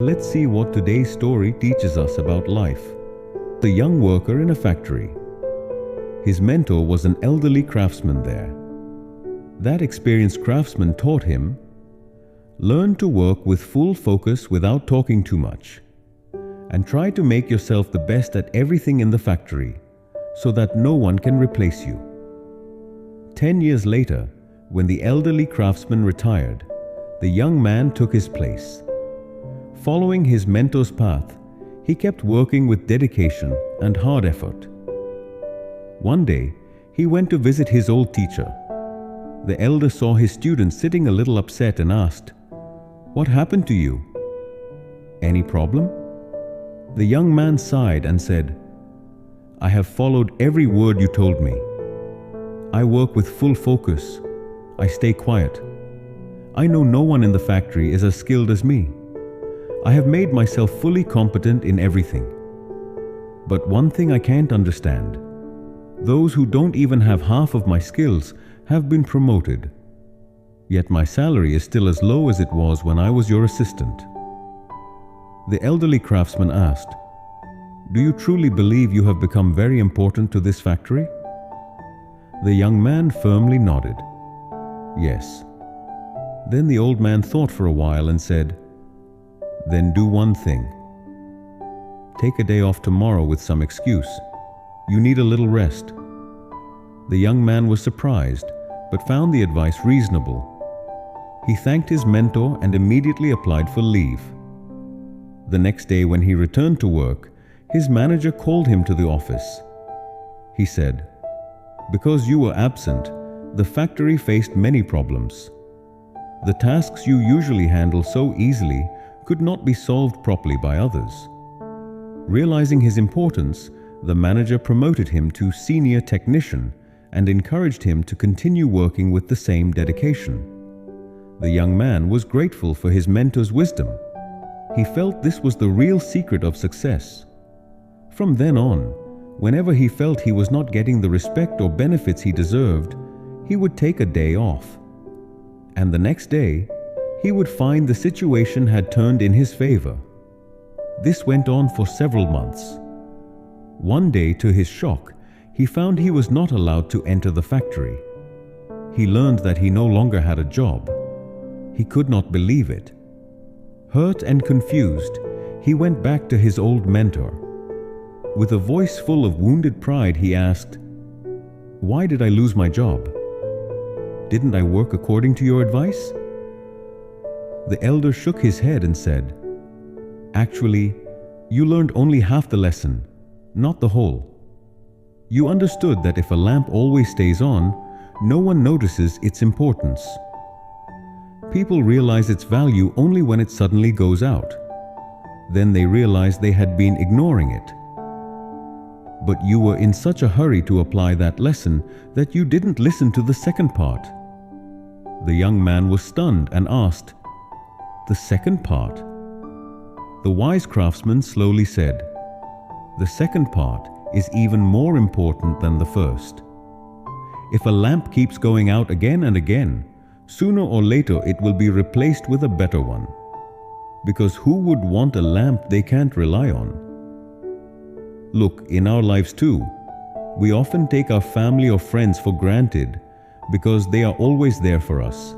Let's see what today's story teaches us about life. The young worker in a factory. His mentor was an elderly craftsman there. That experienced craftsman taught him, learn to work with full focus without talking too much, and try to make yourself the best at everything in the factory so that no one can replace you. 10 years later, when the elderly craftsman retired, the young man took his place. Following his mentor's path, he kept working with dedication and hard effort. One day, he went to visit his old teacher. The elder saw his student sitting a little upset and asked, "What happened to you? Any problem?" The young man sighed and said, "I have followed every word you told me. I work with full focus. I stay quiet. I know no one in the factory is as skilled as me. I have made myself fully competent in everything. But one thing I can't understand. Those who don't even have half of my skills have been promoted. Yet my salary is still as low as it was when I was your assistant." The elderly craftsman asked, "Do you truly believe you have become very important to this factory?" The young man firmly nodded. "Yes." Then the old man thought for a while and said, "Then do one thing. Take a day off tomorrow with some excuse. You need a little rest." The young man was surprised, but found the advice reasonable. He thanked his mentor and immediately applied for leave. The next day when he returned to work, his manager called him to the office. He said, "Because you were absent, the factory faced many problems. The tasks you usually handle so easily could not be solved properly by others." Realizing his importance, the manager promoted him to senior technician and encouraged him to continue working with the same dedication. The young man was grateful for his mentor's wisdom. He felt this was the real secret of success. From then on, whenever he felt he was not getting the respect or benefits he deserved, he would take a day off. And the next day, he would find the situation had turned in his favor. This went on for several months. One day, to his shock, he found he was not allowed to enter the factory. He learned that he no longer had a job. He could not believe it. Hurt and confused, he went back to his old mentor. With a voice full of wounded pride, he asked, "Why did I lose my job? Didn't I work according to your advice?" The elder shook his head and said, "Actually, you learned only half the lesson, not the whole. You understood that if a lamp always stays on, no one notices its importance. People realize its value only when it suddenly goes out. Then they realize they had been ignoring it. But you were in such a hurry to apply that lesson that you didn't listen to the second part." The young man was stunned and asked, "The second part?" The wise craftsman slowly said, "The second part is even more important than the first. If a lamp keeps going out again and again, sooner or later it will be replaced with a better one. Because who would want a lamp they can't rely on?" Look, in our lives too, we often take our family or friends for granted because they are always there for us.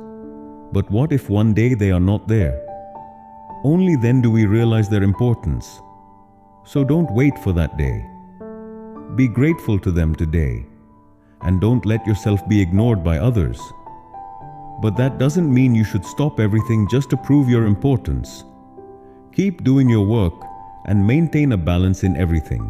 But what if one day they are not there? Only then do we realize their importance. So don't wait for that day. Be grateful to them today, and don't let yourself be ignored by others. But that doesn't mean you should stop everything just to prove your importance. Keep doing your work and maintain a balance in everything.